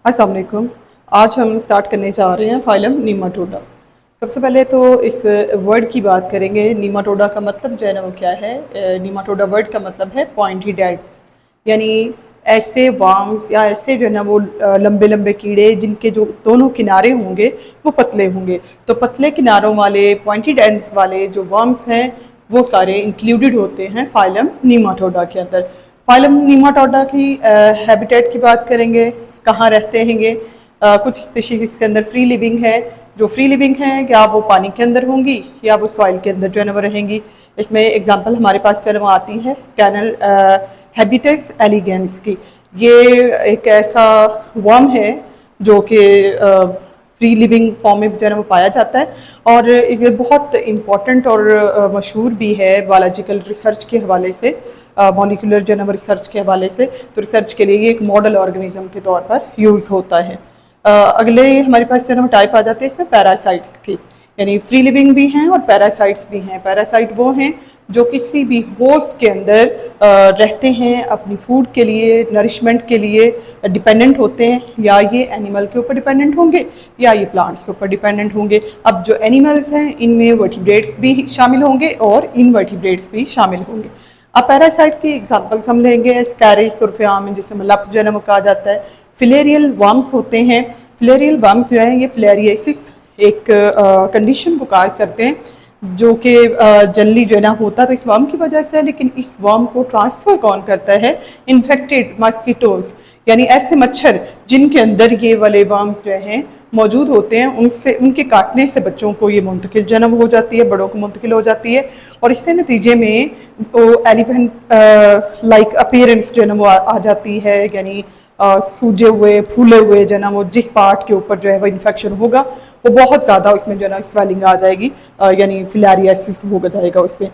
अस्सलाम वालेकुम। आज हम स्टार्ट करने जा रहे हैं फाइलम नीमाटोडा। सबसे पहले तो इस वर्ड की बात करेंगे। नीमाटोडा का मतलब जो है ना वो क्या है। नीमाटोडा वर्ड का मतलब है पॉइंटेड एंड्स, यानी ऐसे वार्म्स या ऐसे जो है ना वो लंबे लंबे कीड़े जिनके जो दोनों किनारे होंगे वो पतले होंगे। तो पतले किनारों वाले पॉइंटेड एंड्स वाले जो वर्म्स हैं वो सारे इंक्लूडेड होते हैं फाइलम नीमाटोडा के अंदर। फाइलम नीमाटोडा की हैबिटेट की बात करेंगे, कहाँ रहते हैंगे। कुछ स्पीशीज इसके अंदर फ्री लिविंग है। जो फ्री लिविंग है या वो पानी के अंदर होंगी या वो सॉइल के अंदर जो है ना वो रहेंगी। इसमें एग्जांपल हमारे पास जो है वो आती है कैनल हैबिटेस एलिगेंस की। ये एक ऐसा वर्म है जो कि फ्री लिविंग फॉर्म में जो है वो पाया जाता है और ये बहुत इम्पॉर्टेंट और मशहूर भी है बायोलॉजिकल रिसर्च के हवाले से, मॉलिक्यूलर जो है रिसर्च के हवाले से। तो रिसर्च के लिए ये एक मॉडल ऑर्गेनिज्म के तौर पर यूज़ होता है। अगले हमारे पास जो है टाइप आ जाते हैं इसमें पैरासाइट्स की, यानी फ्री लिविंग भी हैं और पैरासाइट्स भी हैं। पैरासाइट वो हैं जो किसी भी होस्ट के अंदर रहते हैं, अपनी फूड के लिए, नरिशमेंट के लिए डिपेंडेंट होते हैं। या ये एनिमल के ऊपर डिपेंडेंट होंगे या ये प्लांट्स के ऊपर डिपेंडेंट होंगे। अब जो एनिमल्स हैं इनमें वर्टिब्रेट्स भी शामिल होंगे और इनवर्टिब्रेट्स भी शामिल होंगे। अब पैरासाइट की एग्जांपल्स हम लेंगे स्कैरिस उर्फ आम जिसे मलप जो है वो कहा जाता है। फिलेरियल वर्म्स होते हैं। फिलेरियल वर्म्स जो है ये फिलेरियसिस एक कंडीशन को काज करते हैं जो कि जनरली जो है ना होता तो इस वर्म की वजह से है, लेकिन इस वर्म को ट्रांसफर कौन करता है? इन्फेक्टेड मस्कीटोज, यानी ऐसे मच्छर जिनके अंदर ये वाले वर्म्स जो हैं मौजूद होते हैं, उनसे उनके काटने से बच्चों को ये मुंतकिल जन्म हो जाती है, बड़ों को मुंतकिल हो जाती है। और इससे नतीजे में वो एलिफेंट लाइक अपीयरेंस जो है ना वो आ जाती है, यानी सूजे हुए फूले हुए जो है ना वो जिस पार्ट के ऊपर जो है वो इन्फेक्शन होगा वो बहुत ज़्यादा उसमें जो है ना स्वेलिंग आ जाएगी, यानी फिलारियासिस हो जाएगा उसमें।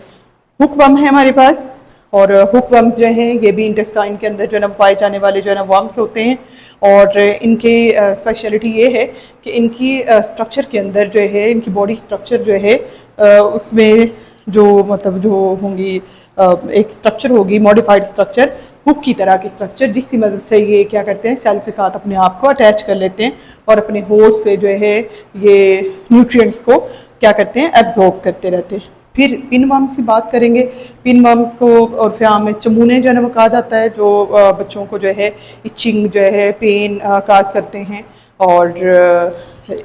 हुकवर्म है हमारे पास और हुकवर्म जो है ये भी इंटेस्टाइन के अंदर जो है ना पाए जाने वाले जो है ना वर्म्स होते हैं। और इनकी स्पेशलिटी ये है कि इनकी स्ट्रक्चर के अंदर जो है, इनकी बॉडी स्ट्रक्चर जो है उसमें जो मतलब जो होंगी एक स्ट्रक्चर होगी मॉडिफाइड स्ट्रक्चर, हुक की तरह की स्ट्रक्चर, जिसकी मदद से ये क्या करते हैं सेल के साथ अपने आप को अटैच कर लेते हैं और अपने होस्ट से जो है ये न्यूट्रिएंट्स को क्या करते हैं एब्जॉर्ब करते रहते हैं। फिर पिन वर्म्स की बात करेंगे। पिन वर्म्स को और फ्याम में चमूने जो है वो कहा जाता है, जो बच्चों को जो है इचिंग जो है पेन काज करते हैं। और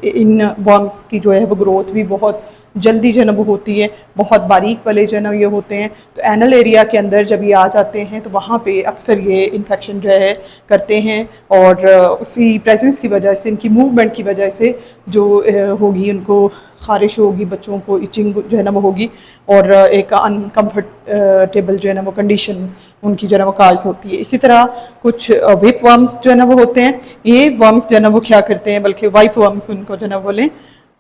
इन वर्म्स की जो है वो ग्रोथ भी बहुत जल्दी जो है ना वो होती है, बहुत बारीक वाले जो है ना ये होते हैं। तो एनल एरिया के अंदर जब ये आ जाते हैं तो वहाँ पे अक्सर ये इन्फेक्शन जो है करते हैं और उसी प्रेजेंस की वजह से, इनकी मूवमेंट की वजह से जो होगी उनको ख़ारिश होगी, बच्चों को इचिंग जो है ना वो होगी और एक अनकम्फर्टेबल जो है ना वो कंडीशन उनकी जो है ना वो काज होती है। इसी तरह कुछ विप वर्म्स जो है ना वो होते हैं। ये वर्म्स जो है ना वो क्या करते हैं, बल्कि वाइप वर्म्स उनको जो है ना बोलें,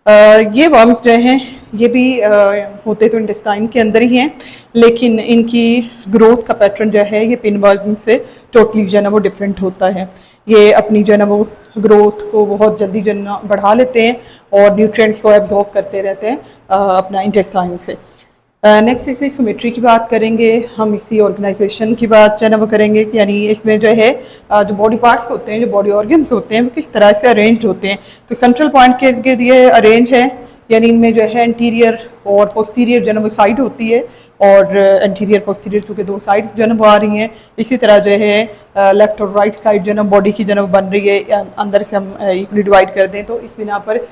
ये वर्म्स जो हैं ये भी होते तो इंटेस्टाइन के अंदर ही हैं, लेकिन इनकी ग्रोथ का पैटर्न जो है ये पिन वर्म से टोटली जो है ना वो डिफरेंट होता है। ये अपनी जो है ना वो ग्रोथ को बहुत जल्दी जो है ना बढ़ा लेते हैं और न्यूट्रिएंट्स को एब्जॉर्ब करते रहते हैं अपना इंटेस्टाइन से। नेक्स्ट इसी सिमेट्री की बात करेंगे हम, इसी ऑर्गेनाइजेशन की बात जो है ना वो करेंगे कि यानी इसमें जो है जो बॉडी पार्ट्स होते हैं, जो बॉडी ऑर्गन्स होते हैं वो किस तरह से अरेंज होते हैं। तो सेंट्रल पॉइंट के इर्द गिर्द ये अरेंज है, यानी इनमें जो है एंटीरियर और पोस्टीरियर जो है ना वो साइड होती है और एंटीरियर पोस्टीरियर चूँकि दो साइड्स जो है ना वो आ रही हैं। इसी तरह जो है लेफ्ट और राइट साइड जो है ना बॉडी की जो है ना बन रही है, अंदर से हम इक्वली डिवाइड कर दें तो इस बिना पर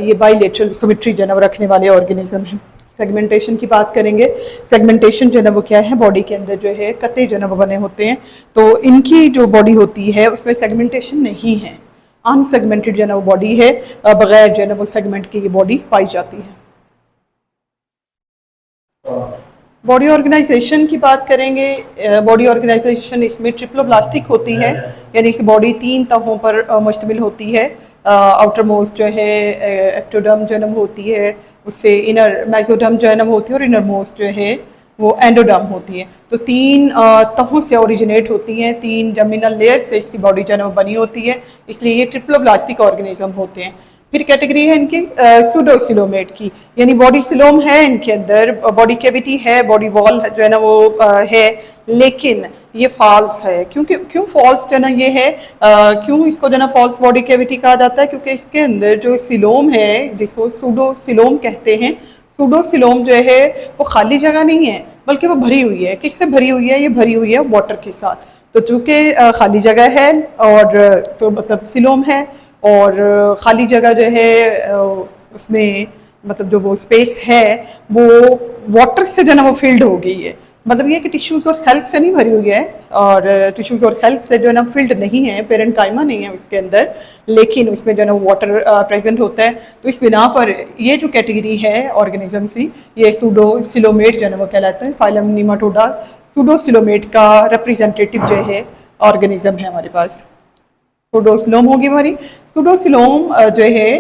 ये बाईलेटरल सिमेट्री जो है ना वो रखने वाले ऑर्गेनिज्म हैं। सेगमेंटेशन की बात करेंगे। सेगमेंटेशन जो है ना वो क्या है, बॉडी के अंदर जो है कते जो है ना वो बने होते हैं, तो इनकी जो बॉडी होती है उसमें सेगमेंटेशन नहीं है, अनसेगमेंटेड जो है ना वो बॉडी है, बगैर जो है ना वो सेगमेंट की ये बॉडी पाई जाती है। बॉडी ऑर्गेनाइजेशन की बात करेंगे। बॉडी ऑर्गेनाइजेशन इसमें ट्रिप्लोब्लास्टिक होती है, यानी कि बॉडी तीन तहों पर मुश्तमिल होती है। आउटर मोस्ट जो है एक्टोडर्म जो है ना वो होती है, उससे इनर मेसोडर्म जो है ना वो होती है और इनर मोस्ट जो है वो एंडोडर्म होती है। तो तीन तहों से ओरिजिनेट होती हैं, तीन जमीनल लेयर से इसकी बॉडी जो है ना वो बनी होती है, इसलिए ये ट्रिप्लोब्लास्टिक ऑर्गेनिज्म होते हैं। फिर कैटेगरी है इनकी सूडोसिलोमेट की, यानी बॉडी सिलोम है इनके अंदर, बॉडी कैविटी है, बॉडी वॉल जो है ना वो है, लेकिन ये फॉल्स है। क्योंकि क्यों फॉल्स जो है ना ये है, क्यों इसको जो है ना फॉल्स बॉडी कैविटी कहा जाता है, क्योंकि इसके अंदर जो सिलोम है जिसको सूडोसिलोम कहते हैं, सूडोसिलोम जो है वो खाली जगह नहीं है बल्कि वो भरी हुई है। किससे भरी हुई है? ये भरी हुई है वाटर के साथ। तो चूंकि खाली जगह है और तो मतलब सिलोम है और खाली जगह जो है उसमें मतलब जो वो स्पेस है वो वाटर से जो है ना वो फिल्ड हो गई है। मतलब ये कि टिश्यूज और सेल्स से नहीं भरी हुई है और टिश्यूज और सेल्स से जो है ना फिल्ड नहीं है, पेरेंकाइमा नहीं है उसके अंदर, लेकिन उसमें जो है ना वाटर प्रेजेंट होता है। तो इस बिना पर ये जो कैटेगरी है ऑर्गेनिज्म की, ये सूडोसिलोमेट जो है ना वो कहलाते हैं। फाइलम नीमाटोडा सूडोसिलोमेट का रिप्रेजेंटेटिव जो है ऑर्गेनिज्म है हमारे पास। सूडोसिलोम होगी हमारी। सूडोसिलोम जो है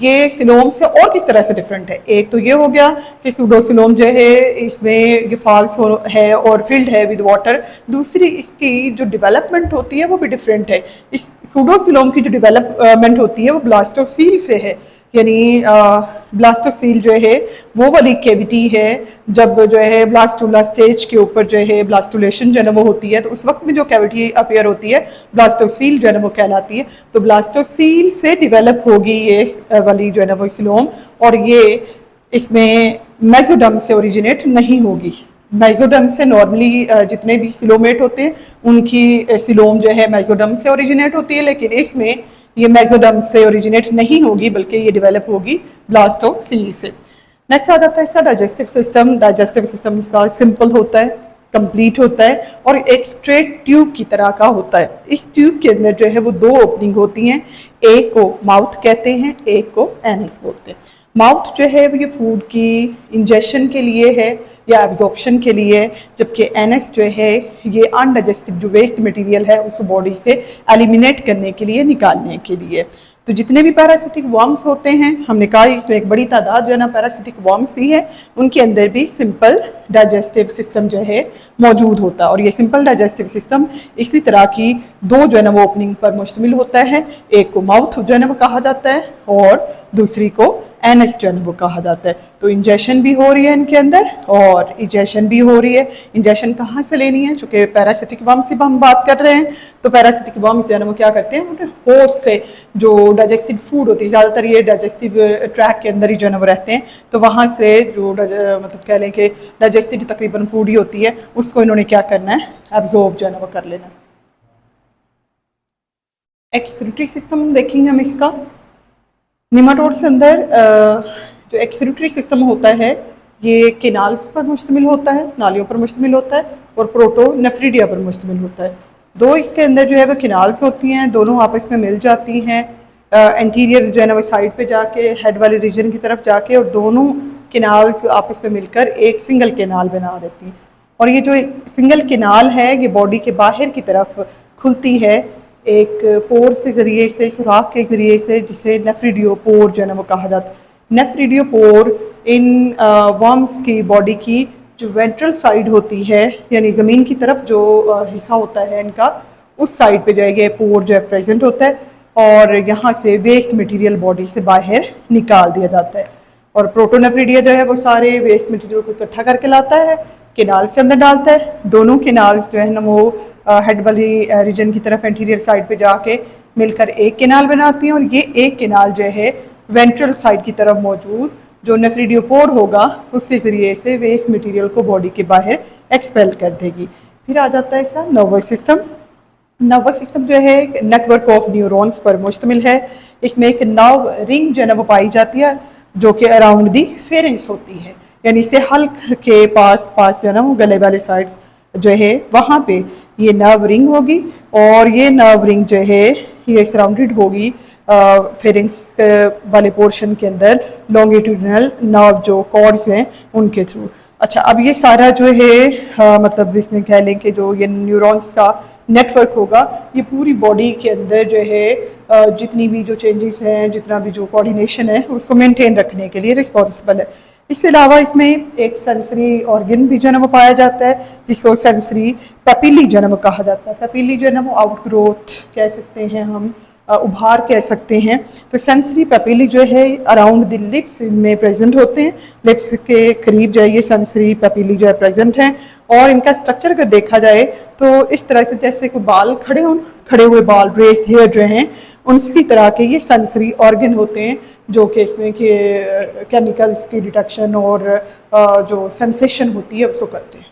ये सिलोम से और किस तरह से डिफरेंट है? एक तो ये हो गया कि सूडोसिलोम जो है इसमें ये फॉल्स है और फिल्ड है विद वाटर। दूसरी इसकी जो डेवलपमेंट होती है वो भी डिफरेंट है। इस सूडोसिलोम की जो डेवलपमेंट होती है वो ब्लास्टोसील से है, यानी ब्लास्टोसील जो है वो वाली कैविटी है। जब जो है ब्लास्टुला स्टेज के ऊपर जो है ब्लास्टुलेशन जो है ना वो होती है, तो उस वक्त में जो कैविटी अपीयर होती है ब्लास्टोसील जो है ना वो कहलाती है। तो ब्लास्टोसील से डिवेलप होगी ये वाली जो है ना वो सिलोम, और ये इसमें मेसोडर्म से ओरिजिनेट नहीं होगी। मेसोडर्म से नॉर्मली जितने भी सिलोमेट होते हैं उनकी सिलोम जो है मेसोडर्म से ओरिजिनेट होती है, लेकिन इसमें ये मेसोडर्म से ओरिजिनेट नहीं होगी बल्कि ये डेवलप होगी ब्लास्टोसील से। नेक्स्ट आ जाता है इसका डाइजेस्टिव सिस्टम। डाइजेस्टिव सिस्टम इसका सिंपल होता है, कंप्लीट होता है और एक स्ट्रेट ट्यूब की तरह का होता है। इस ट्यूब के अंदर जो है वो दो ओपनिंग होती हैं, एक को माउथ कहते हैं, एक को एनस बोलते हैं। माउथ जो है वो ये फूड की इंजेशन के लिए है या एब्जॉर्प्शन के लिए है, जबकि एनस जो है ये अनडाइजेस्टिव जो वेस्ट मटेरियल है उस बॉडी से एलिमिनेट करने के लिए, निकालने के लिए। तो जितने भी पैरासिटिक वर्म्स होते हैं, हमने कहा इसमें एक बड़ी तादाद जो है ना पैरासिटिक वर्म्स ही है, उनके अंदर भी सिंपल डाइजेस्टिव सिस्टम जो है मौजूद होता है। और ये सिंपल डाइजेस्टिव सिस्टम इसी तरह की दो जो है ना वो ओपनिंग पर मुश्तमिल होता है। एक को माउथ जो है ना वो कहा जाता है और दूसरी को एनएस जो है वो कहा जाता है। तो इंजेक्शन भी हो रही है इनके अंदर और इजेशन भी हो रही है। इंजेक्शन कहाँ से लेनी है? चूंकि पैरासिटिक वर्म्स की हम बात कर रहे हैं, तो पैरासिटिक वर्म्स जो है ना वो क्या करते हैं, उनके होस्ट से जो डाइजेस्टिव फूड होती है, ज़्यादातर ये डाइजेस्टिव ट्रैक के अंदर ही जो है ना वो रहते हैं, तो वहाँ से जो मतलब कह लें कि डाइजेस्टिव तकरीबन फूड ही होती है, उसको इन्होंने क्या करना है, एब्जॉर्ब जो है ना वो कर लेना। एक्सक्रीटरी सिस्टम देखेंगे हम इसका। निमाटोड्स के अंदर जो एक्सक्रीटरी सिस्टम होता है ये केनाल्स पर मुश्तमिल होता है, नालियों पर मुश्तमिल होता है, और प्रोटोनेफ्रिडिया पर मुश्तमिल होता है। दो इसके अंदर जो है वो केनाल्स होती हैं, दोनों आपस में मिल जाती हैं एंटीरियर जो है ना वो साइड पे जाके, हेड वाले रीजन की तरफ जाके, और दोनों केनाल्स आपस में मिलकर एक सिंगल केनाल बना देती हैं। और ये जो सिंगल केनाल है ये बॉडी के बाहर की तरफ खुलती है एक पोर से ज़रिए से, सुराख के ज़रिए से, जिसे नेफ्रिडियोपोर जो है ना वो कहा जाता है। नेफ्रिडियोपोर इन वर्म्स की बॉडी की जो वेंट्रल साइड होती है, यानी ज़मीन की तरफ जो हिस्सा होता है इनका, उस साइड पे जो है ये पोर जो है प्रेजेंट होता है, और यहाँ से वेस्ट मटेरियल बॉडी से बाहर निकाल दिया जाता है। और प्रोटोनेफ्रिडिया जो है वो सारे वेस्ट मटेरियल को इकट्ठा करके लाता है, केनाल से अंदर डालता है। दोनों केनाल्स जो है ना वो हेड वाली रीजन की तरफ एंटीरियर साइड पे जाके मिलकर एक केनाल बनाती हैं, और ये एक केनाल जो है वेंट्रल साइड की तरफ मौजूद जो नेफ्रिडियोपोर होगा उसके ज़रिए से वेस्ट मटेरियल को बॉडी के बाहर एक्सपेल कर देगी। फिर आ जाता है इसका नर्वस सिस्टम। नर्वस सिस्टम जो है नेटवर्क ऑफ न्यूरॉन्स पर मुश्तमिल है। इसमें एक नर्व रिंग जो है ना वो पाई जाती है जो कि अराउंड दी फेरेंस होती है, यानी इससे हल्क के पास पास जो है ना वो गले वाले साइड जो है वहाँ पे ये नर्व रिंग होगी, और ये नर्व रिंग जो है ये सराउंडेड होगी फेरेंस वाले पोर्शन के अंदर लॉन्गिट्यूडिनल नर्व जो कॉर्ड्स हैं उनके थ्रू। अच्छा, अब ये सारा जो है मतलब इसमें कह लें कि जो ये न्यूरॉन्स का नेटवर्क होगा ये पूरी बॉडी के अंदर जो है जितनी भी जो चेंजेस हैं, जितना भी जो कोऑर्डिनेशन है उसको मेंटेन रखने के लिए रिस्पॉन्सिबल है। इसके अलावा इसमें एक सेंसरी ऑर्गन भी जो है ना वो पाया जाता है जिसको सेंसरी पेपिली जो है ना वो कहा जाता है। पेपिली जो है ना वो आउट ग्रोथ कह सकते हैं हम उभार कह सकते हैं। तो सेंसरी पेपिली जो है अराउंड द लिप्स में प्रेजेंट होते हैं, लिप्स के करीब जो है ये सेंसरी पेपिली जो है प्रेजेंट हैं। और इनका स्ट्रक्चर अगर देखा जाए तो इस तरह से जैसे कोई बाल खड़े हुए बाल, रेस्ड हेयर जो हैं, उसी तरह के ये सेंसरी ऑर्गन होते हैं जो कि इसमें कि केमिकल्स की डिटेक्शन और जो सेंसेशन होती है उसको करते हैं।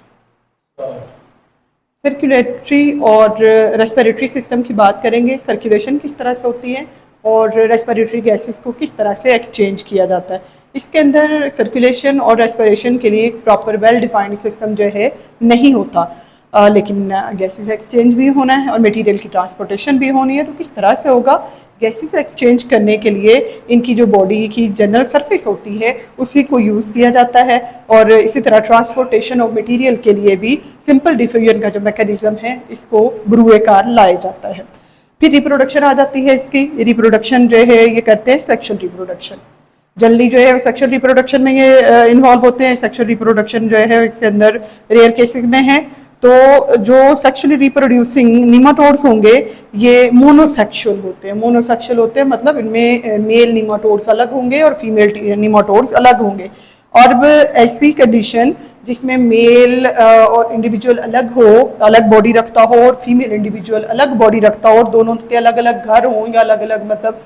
सर्कुलेटरी और रेस्पिरेटरी सिस्टम की बात करेंगे। सर्कुलेशन किस तरह से होती है और रेस्पिरेटरी गैसेस को किस तरह से एक्सचेंज किया जाता है। इसके अंदर सर्कुलेशन और रेस्पिरेशन के लिए एक प्रॉपर वेल डिफाइंड सिस्टम जो है नहीं होता, लेकिन गैसेस एक्सचेंज भी होना है और मटेरियल की ट्रांसपोर्टेशन भी होनी है। तो किस तरह से होगा? गैसेस एक्सचेंज करने के लिए इनकी जो बॉडी की जनरल सरफेस होती है उसी को यूज़ किया जाता है, और इसी तरह ट्रांसपोर्टेशन ऑफ मटेरियल के लिए भी सिंपल डिफ्यूजन का जो मैकेनिज्म है इसको बुरुए कार लाया जाता है। फिर रिप्रोडक्शन आ जाती है इसकी। रिप्रोडक्शन जो है ये करते हैं सेक्शुअल रिप्रोडक्शन। जनरली जो है सेक्शुअल रिप्रोडक्शन में ये इन्वॉल्व होते हैं। सेक्शुअल रिप्रोडक्शन जो है इसके अंदर रेयर केसेस में है। तो जो सेक्शुअली रिप्रोड्यूसिंग निमाटोड्स होंगे ये मोनोसेक्सुअल होते हैं। मोनोसेक्सुअल होते हैं मतलब इनमें मेल निमाटोड्स अलग होंगे और फीमेल निमाटोड्स अलग होंगे। और अब ऐसी कंडीशन जिसमें मेल और इंडिविजुअल अलग हो, अलग बॉडी रखता हो, और फीमेल इंडिविजुअल अलग बॉडी रखता हो, और दोनों के अलग अलग घर हों या अलग अलग मतलब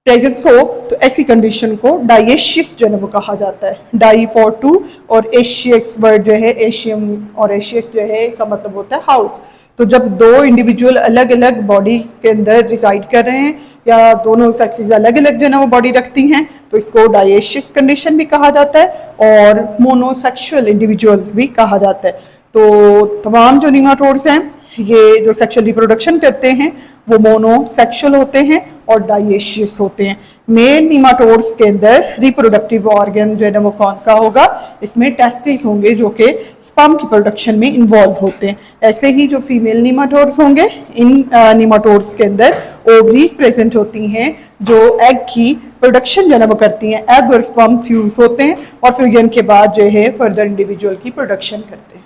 प्रेजेंस हो, तो ऐसी कंडीशन को डाइएशियस जो है वो कहा जाता है। डाई फॉर टू और एशियस वर्ड जो है, एशियम और एशियस जो है इसका मतलब होता है हाउस। तो जब दो इंडिविजुअल अलग अलग बॉडी के अंदर रिसाइड कर रहे हैं या दोनों सेक्सेस अलग अलग जो है ना वो बॉडी रखती हैं तो इसको डाइएशियस कंडीशन भी कहा जाता है और मोनोसेक्सुअल इंडिविजुअल्स भी कहा जाता है। तो तमाम जो निमाटोड्स हैं ये जो सेक्सुअल रिप्रोडक्शन करते हैं वो मोनोसेक्सुअल होते हैं और डाइएशियस होते हैं। मेल निमाटोड्स के अंदर रिप्रोडक्टिव ऑर्गन जो है ना वो कौन सा होगा? इसमें टेस्टिस होंगे जो कि स्पर्म की प्रोडक्शन में इन्वॉल्व होते हैं। ऐसे ही जो फीमेल निमाटोड्स होंगे, इन निमाटोड्स के अंदर ओवरीज प्रेजेंट होती हैं जो एग की प्रोडक्शन जो है ना वो करती हैं। एग और स्पर्म फ्यूज होते हैं और फ्यूजन के बाद जो है फर्दर इंडिविजुअल की प्रोडक्शन करते हैं।